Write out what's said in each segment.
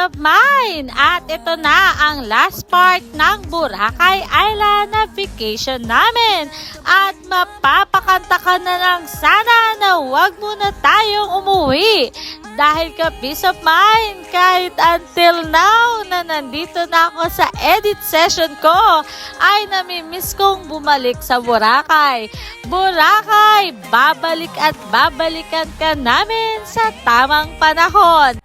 of Mine! At ito na ang last part ng Boracay Island na vacation namin. At mapapakanta ka na lang sana na huwag muna tayong umuwi. Dahil ka peace of mind kahit until now na nandito na ako sa edit session ko ay namimiss kong bumalik sa Boracay. Boracay, babalik at babalikan ka namin sa tamang panahon.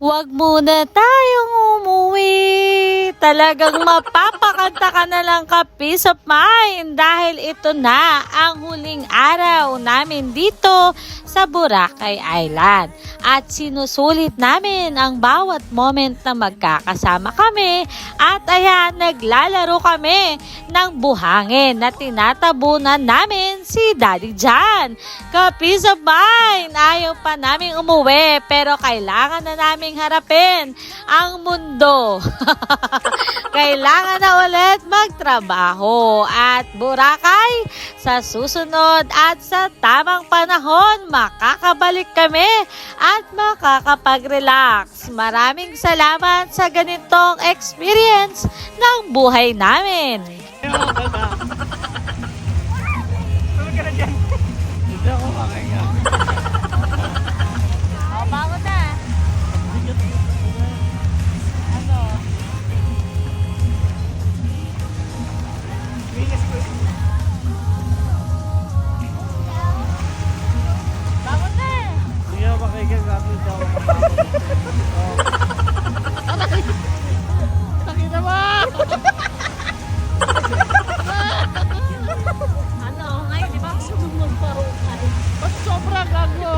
Huwag muna tayong umuwi. Talagang mapapakanta ka na lang ka peace of mind dahil ito na ang huling araw namin dito sa Boracay Island. At sinusulit namin ang bawat moment na magkakasama kami at ayan, naglalaro kami ng buhangin na tinatabunan namin si Daddy Jan. Ka-peace of mind, ayaw pa naming umuwi pero kailangan na naming harapin ang mundo. Kailangan na ulit magtrabaho at Boracay sa susunod at sa tamang panahon makakabalik kami at makakapag-relax. Maraming salamat sa ganitong experience ng buhay namin. Bago na. Nakita mo! Ano, ngayon, di ba gusto mong magparukay? Ba't sobrang gago?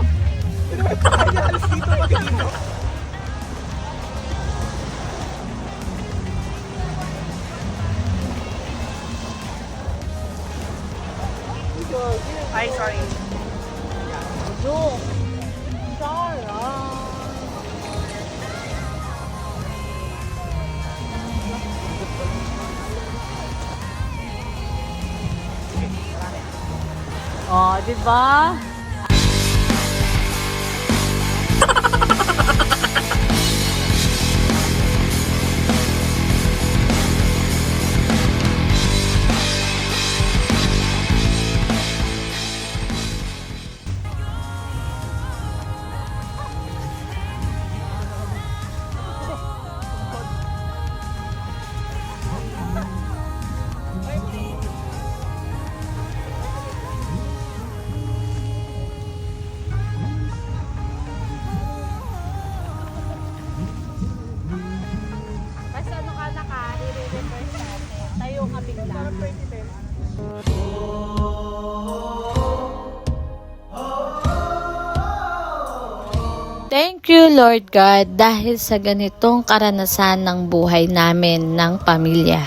Alis dito, pag dito. Ay, sorry. Joke. Sarah. Oh, di ba? Tayo ka bigla. Thank you Lord God dahil sa ganitong karanasan ng buhay namin ng pamilya.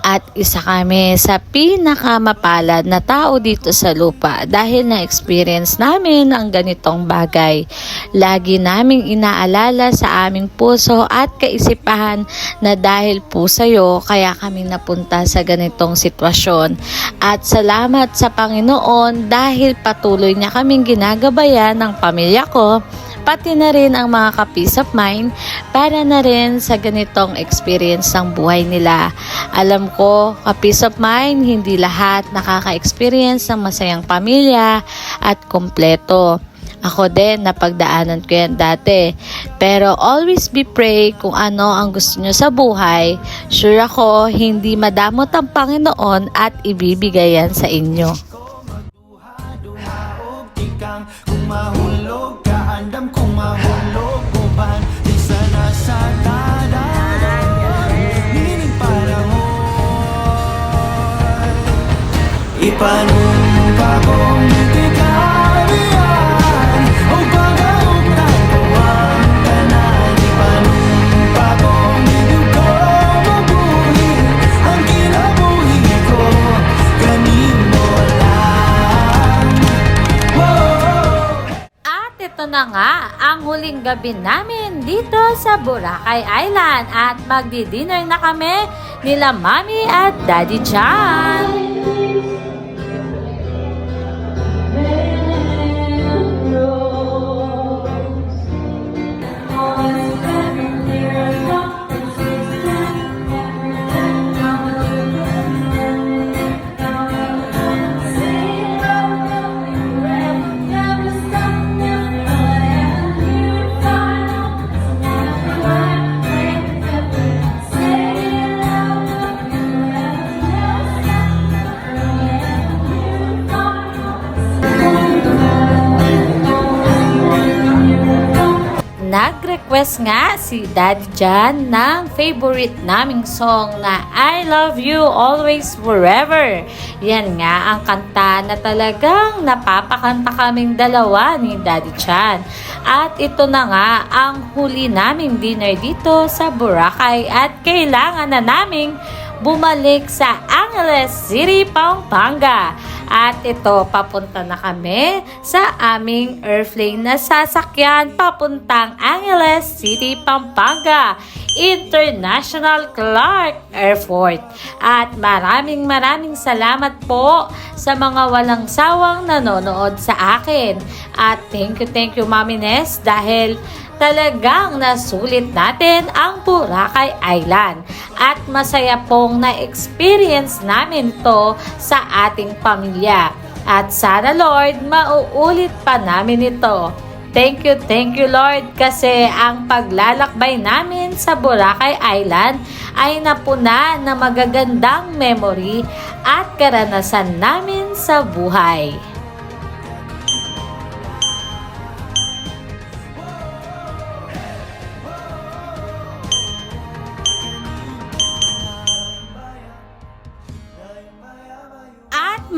At isa kami sa pinakamapalad na tao dito sa lupa dahil na-experience namin ang ganitong bagay. Lagi naming inaalala sa aming puso at kaisipan na dahil po sa iyo kaya kami napunta sa ganitong sitwasyon. At salamat sa Panginoon dahil patuloy niya kaming ginagabayan ng pamilya ko, pati na rin ang mga ka-peace of mind para na rin sa ganitong experience ng buhay nila. Alam ko, ka-peace of mind, hindi lahat nakaka-experience ng masayang pamilya at kompleto. Ako din, napagdaanan ko yan dati. Pero always be pray kung ano ang gusto nyo sa buhay. Sure ako, hindi madamot ang Panginoon at ibibigay yan sa inyo. Kung mahulog ka, andam kung mahulog uban, isa na sa dadalan, nining panahon. Ipanong ka kung hindi ka riyan, o baga na nga ang huling gabi namin dito sa Boracay Island at magdi-dinner na kami nila Mommy at Daddy John. Nag-request nga si Daddy John ng favorite naming song na I Love You Always Forever. Yan nga ang kanta na talagang napapakanta kaming dalawa ni Daddy John. At ito na nga ang huli naming dinner dito sa Boracay at kailangan na naming bumalik sa Angeles City, Pampanga. At ito, papunta na kami sa aming airplane na sasakyan papuntang Angeles City, Pampanga International Clark Airport. At maraming salamat po sa mga walang sawang nanonood sa akin. At thank you Mami Ness dahil talagang nasulit natin ang Boracay Island at masaya pong na-experience namin to sa ating pamilya at sana Lord mauulit pa namin ito. Thank you Lord kasi ang paglalakbay namin sa Boracay Island ay napuna na magagandang memory at karanasan namin sa buhay.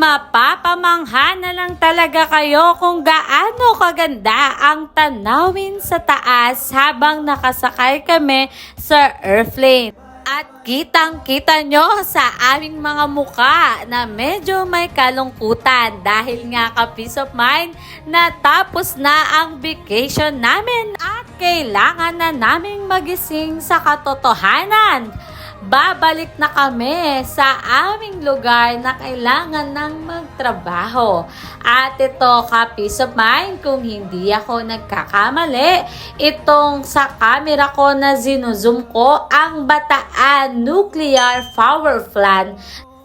Mapapamangha na lang talaga kayo kung gaano kaganda ang tanawin sa taas habang nakasakay kami sa airplane. At kitang-kita nyo sa aming mga muka na medyo may kalungkutan dahil nga ka-peace of mind natapos na ang vacation namin at kailangan na naming magising sa katotohanan. Babalik na kami sa aming lugar na kailangan ng magtrabaho. At ito, ka-peace of mind, kung hindi ako nagkakamali, itong sa camera ko na zinuzoom ko, ang Bataan Nuclear Power Plant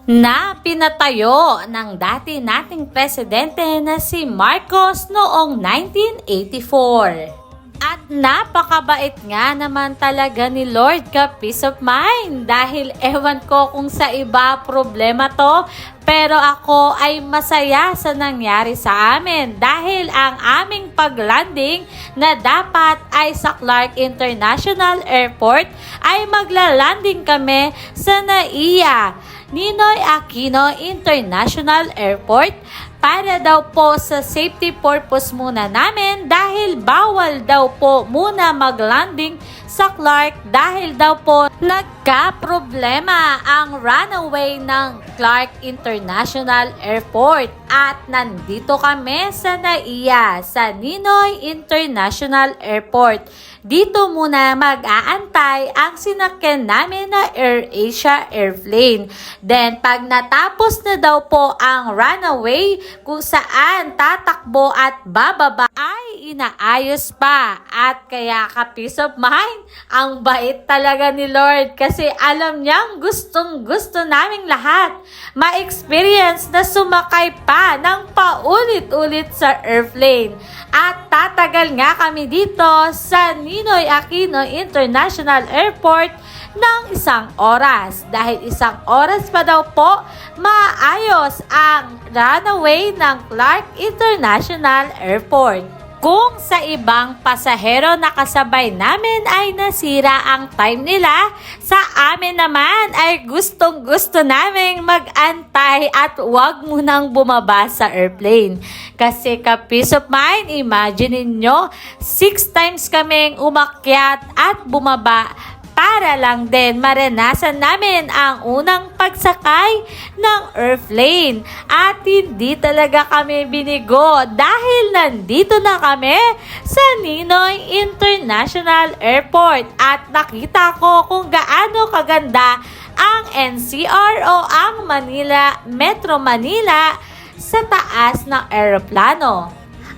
na pinatayo ng dati nating presidente na si Marcos noong 1984. At napakabait nga naman talaga ni Lord ka-peace of mind dahil ewan ko kung sa iba problema to pero ako ay masaya sa nangyari sa amin dahil ang aming paglanding na dapat ay sa Clark International Airport ay maglalanding kami sa NAIA Ninoy Aquino International Airport para daw po sa safety purpose muna namin dahil bawal daw po muna maglanding sa Clark dahil daw po nagka-problema ang runway ng Clark International Airport at nandito kami sa NAIA sa Ninoy International Airport. Dito muna mag-aantay ang sinakyan namin na AirAsia airplane. Then pag natapos na daw po ang runway kung saan tatakbo at bababa ay inaayos pa at kaya ka-peace of mind ang bait talaga ni Lord kasi alam niyang gustong gusto naming lahat ma-experience na sumakay pa ng paulit-ulit sa airplane at tatagal nga kami dito sa Ninoy Aquino International Airport ng 1 oras dahil 1 oras pa daw po maayos ang runway ng Clark International Airport. Kung sa ibang pasahero na kasabay namin ay nasira ang time nila, sa amin naman ay gustong-gusto naming mag-antay at wag munang bumaba sa airplane. Kasi ka-peace of mind, imagine ninyo, 6 times kaming umakyat at bumaba para lang din maranasan namin ang unang pagsakay ng airplane. At hindi talaga kami binigo dahil nandito na kami sa Ninoy International Airport at nakita ko kung gaano kaganda ang NCR o ang Metro Manila sa taas ng eroplano.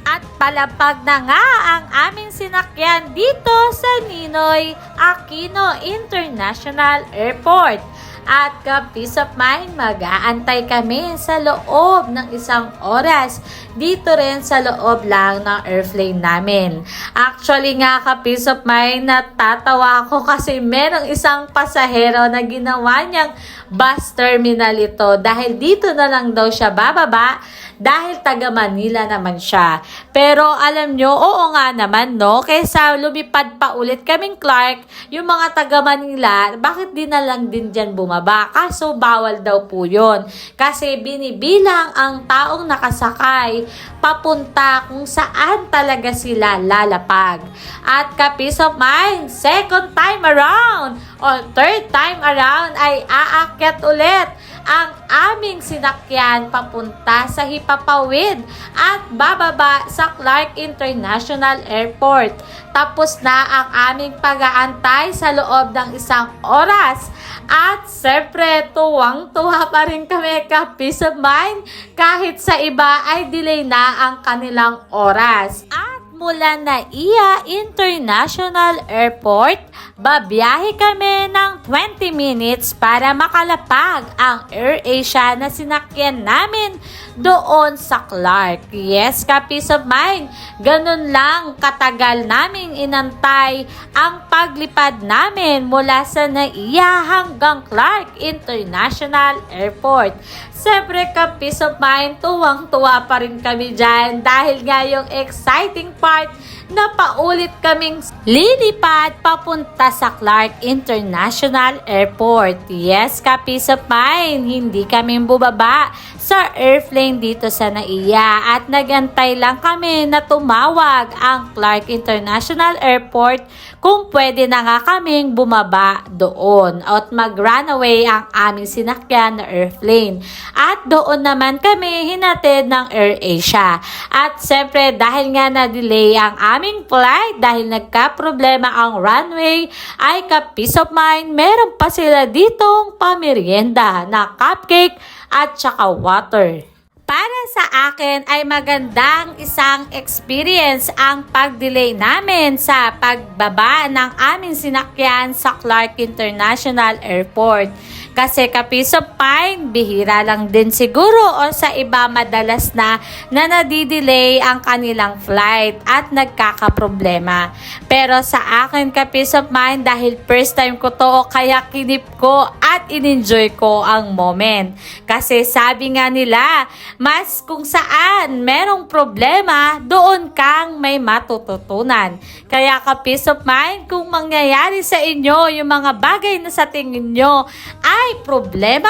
At palapag na nga ang aming sinakyan dito sa Ninoy Aquino International Airport. At ka-peace of mind, mag-aantay kami sa loob ng 1 oras. Dito rin sa loob lang ng airplane namin. Actually nga, ka-peace of mind, natatawa ako kasi merong isang pasahero na ginawa niyang bus terminal ito. Dahil dito na lang daw siya bababa dahil taga Manila naman siya. Pero alam nyo, oo nga naman, no? Kaysa lumipad pa ulit kaming Clark, yung mga taga Manila, bakit di na lang din dyan bumaba? Kaso bawal daw po yun. Kasi binibilang ang taong nakasakay papunta kung saan talaga sila lalapag. At ka-peace of mind, second time around o third time around ay aakyat ulit ang aming sinakyan papunta sa Hipapawid at bababa sa Clark International Airport. Tapos na ang aming pag-aantay sa loob ng 1 oras. At siyempre, tuwang-tuwa pa rin kami, ka-peace of mind, kahit sa iba ay delay na ang kanilang oras. At mula NAIA International Airport, babiyahe kami ng 20 minutes para makalapag ang AirAsia na sinakyan namin doon sa Clark. Yes, ka-peace of mind, ganun lang katagal naming inantay ang paglipad namin mula sa NAIA hanggang Clark International Airport. Siyempre, ka-peace of mind, tuwang-tuwa pa rin kami dyan dahil nga yung exciting part na paulit kaming lilipad papunta sa Clark International Airport. Yes, ka-peace of mind, hindi kami bubaba sa airplane dito sa NAIA at nagantay lang kami na tumawag ang Clark International Airport kung pwede na nga kaming bumaba doon at mag-runaway ang aming sinakyan na airplane. At doon naman kami hinatid ng AirAsia. At siyempre dahil nga na-delay ang aming flight dahil nagka-problema ang runway ay ka-peace of mind, meron pa sila ditong pamerienda na cupcake at saka water. Para sa akin ay magandang isang experience ang pag-delay namin sa pagbaba ng aming sinakyan sa Clark International Airport. Kasi ka-peace of mind, bihira lang din siguro o sa iba madalas na nadidelay ang kanilang flight at nagkakaproblema. Pero sa akin ka-peace of mind dahil first time ko to kaya kinip ko at in-enjoy ko ang moment. Kasi sabi nga nila, mas kung saan merong problema, doon kang may matututunan. Kaya ka-peace of mind, kung mangyayari sa inyo yung mga bagay na sa tingin nyo ay problema,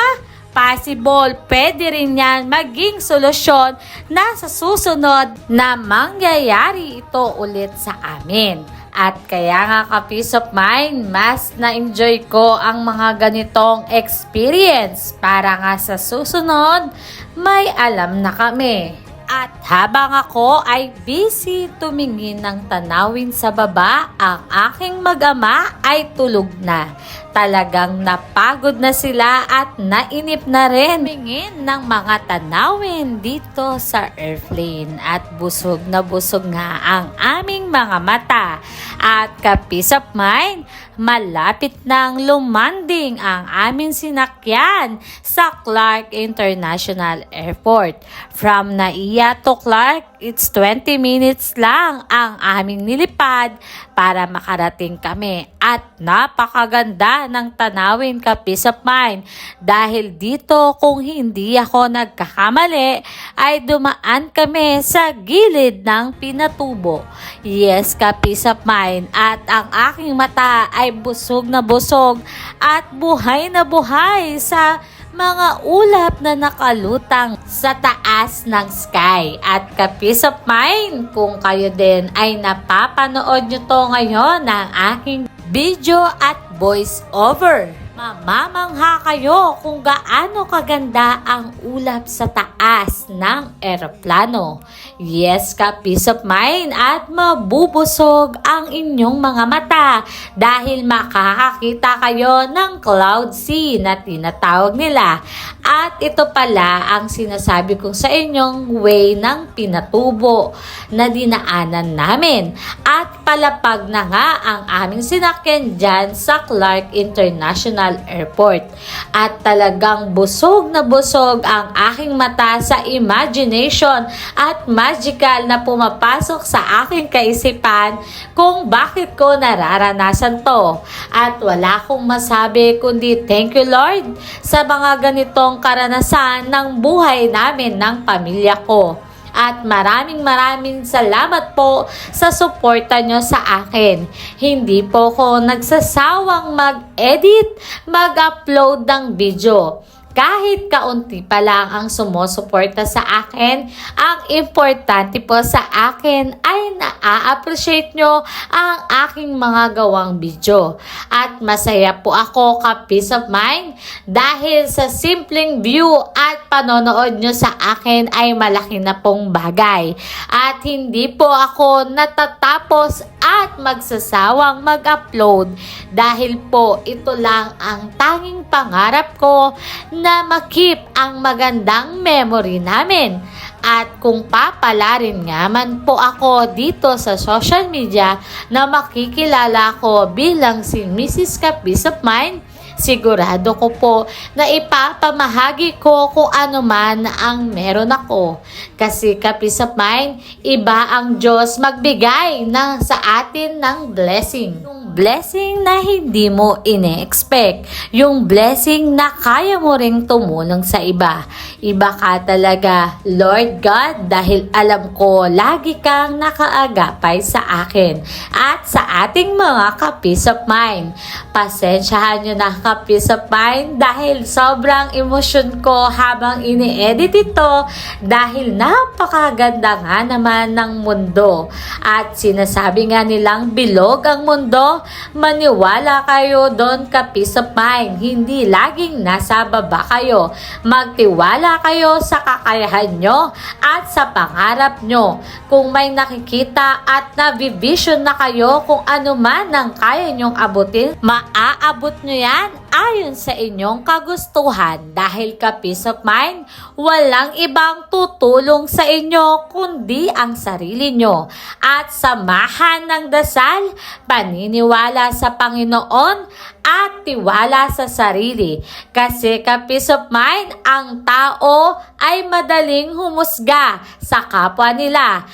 possible, pwede rin yan maging solusyon na sa susunod na mangyayari ito ulit sa amin. At kaya nga ka-peace of mind, mas na-enjoy ko ang mga ganitong experience para nga sa susunod, may alam na kami. At habang ako ay busy tumingin ng tanawin sa baba, ang aking mag-ama ay tulog na. Talagang napagod na sila at nainip na rin tumingin ng mga tanawin dito sa airplane. At busog na busog nga ang aming mga mata. At ka-peace of mind, malapit nang lumanding ang aming sinakyan sa Clark International Airport. From NAIA to Clark, it's 20 minutes lang ang aming nilipad para makarating kami. At napakaganda ng tanawin, ka-peace of mind. Dahil dito, kung hindi ako nagkakamali, ay dumaan kami sa gilid ng Pinatubo. Yes, ka-peace of mind. At ang aking mata ay busog na busog at buhay na buhay sa mga ulap na nakalutang sa taas ng sky. At ka-peace of mind, kung kayo din ay napapanood nyo to ngayon ng aking video at voice over. Mamamangha kayo kung gaano kaganda ang ulap sa taas ng eroplano. Yes ka, peace of mind, at mabubusog ang inyong mga mata dahil makakakita kayo ng cloud sea na tinatawag nila. At ito pala ang sinasabi ko sa inyong way ng Pinatubo na dinaanan namin. At palapag na nga ang aming sinakyan dyan sa Clark International Airport. At talagang busog na busog ang aking mata sa imagination at magical na pumapasok sa aking kaisipan kung bakit ko nararanasan to. At wala akong masabi kundi thank you Lord sa mga ganitong karanasan ng buhay namin ng pamilya ko. At maraming salamat po sa suporta nyo sa akin. Hindi po ko nagsasawang mag-edit, mag-upload ng video. Kahit kaunti pa lang ang sumusuporta sa akin, ang importante po sa akin ay na-appreciate nyo ang aking mga gawang video. At masaya po ako ka peace of mind dahil sa simpleng view at panonood nyo sa akin ay malaki na pong bagay. At hindi po ako natatapos at magsasawang mag-upload dahil po ito lang ang tanging pangarap ko na makip ang magandang memory namin. At kung papalarin nga man po ako dito sa social media na makikilala ko bilang si Mrs. Ka Peace of Mind, sigurado ko po na ipapamahagi ko kung ano man ang meron ako. Kasi ka peace of mind, iba ang Diyos magbigay sa atin ng blessing. Yung blessing na hindi mo ine-expect. Yung blessing na kaya mo ring tumulong sa iba. Iba ka talaga, Lord God, dahil alam ko lagi kang nakaagapay sa akin at sa ating mga ka peace of mind. Pasensyahan nyo na ka peace of mind dahil sobrang emosyon ko habang ini-edit ito dahil napakaganda nga naman ng mundo. At sinasabi nga nilang bilog ang mundo, maniwala kayo doon ka peace of mind. Hindi laging nasa baba kayo. Magtiwala kayo sa kakayahan nyo at sa pangarap nyo. Kung may nakikita at nabivision na kayo kung ano man ang kaya nyong abutin, maaabot nyo yan ayon sa inyong kagustuhan dahil ka peace of mind, walang ibang tutulong sa inyo kundi ang sarili nyo. At samahan ng dasal, paniniwala sa Panginoon at tiwala sa sarili. Kasi ka peace of mind, ang tao ay madaling humusga sa kapwa nila.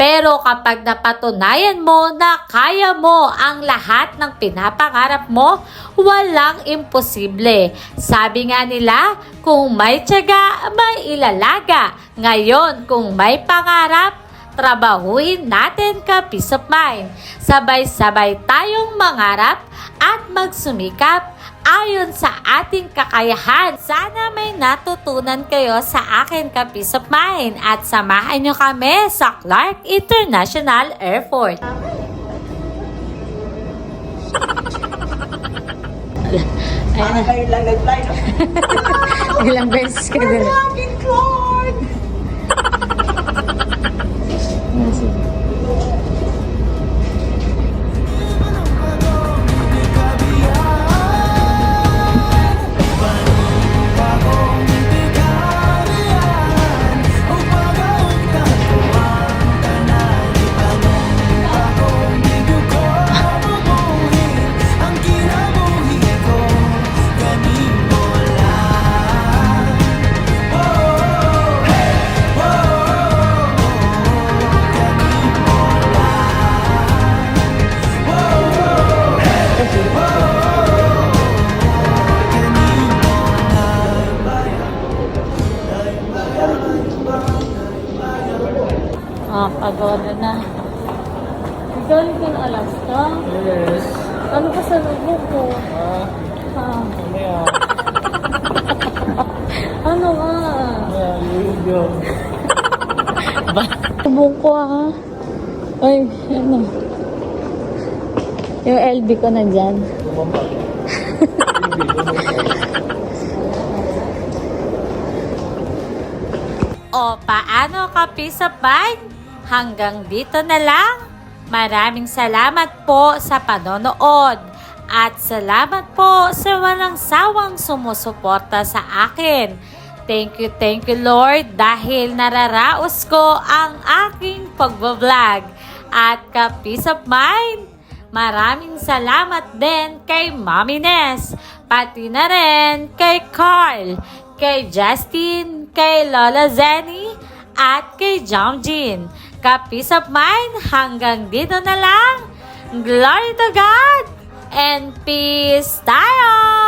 Pero kapag napatunayan mo na kaya mo ang lahat ng pinapangarap mo, walang imposible. Sabi nga nila, kung may tiyaga, may ilalaga. Ngayon, kung may pangarap, trabahuin natin ka peace of mind. Sabay-sabay tayong mangarap at magsumikap ayon sa ating kakayahan. Sana may natutunan kayo sa akin ka peace of mind at samahan nyo kami sa Clark International Airport. Parang kayo lang nag-fly. Ilang beses ka din. Laging Clark! Pagoda na. Galing ka ng Alaska? Yes. Ano pa sa lubog ko? Ano yan? Ano nga? Lugo. Lubog ko Ay, ano? Yung LB ko nandyan. O paano ka, Peace of Mind? Hanggang dito na lang. Maraming salamat po sa panonood. At salamat po sa walang sawang sumusuporta sa akin. Thank you Lord dahil nararaos ko ang aking pagbablog. At ka Peace of Mind, maraming salamat din kay Mommy Ness, pati na rin kay Carl, kay Justin, kay Lola Zenny, at kay Jamjin. Ka Peace of Mind, hanggang dito na lang. Glory to God and peace tayo!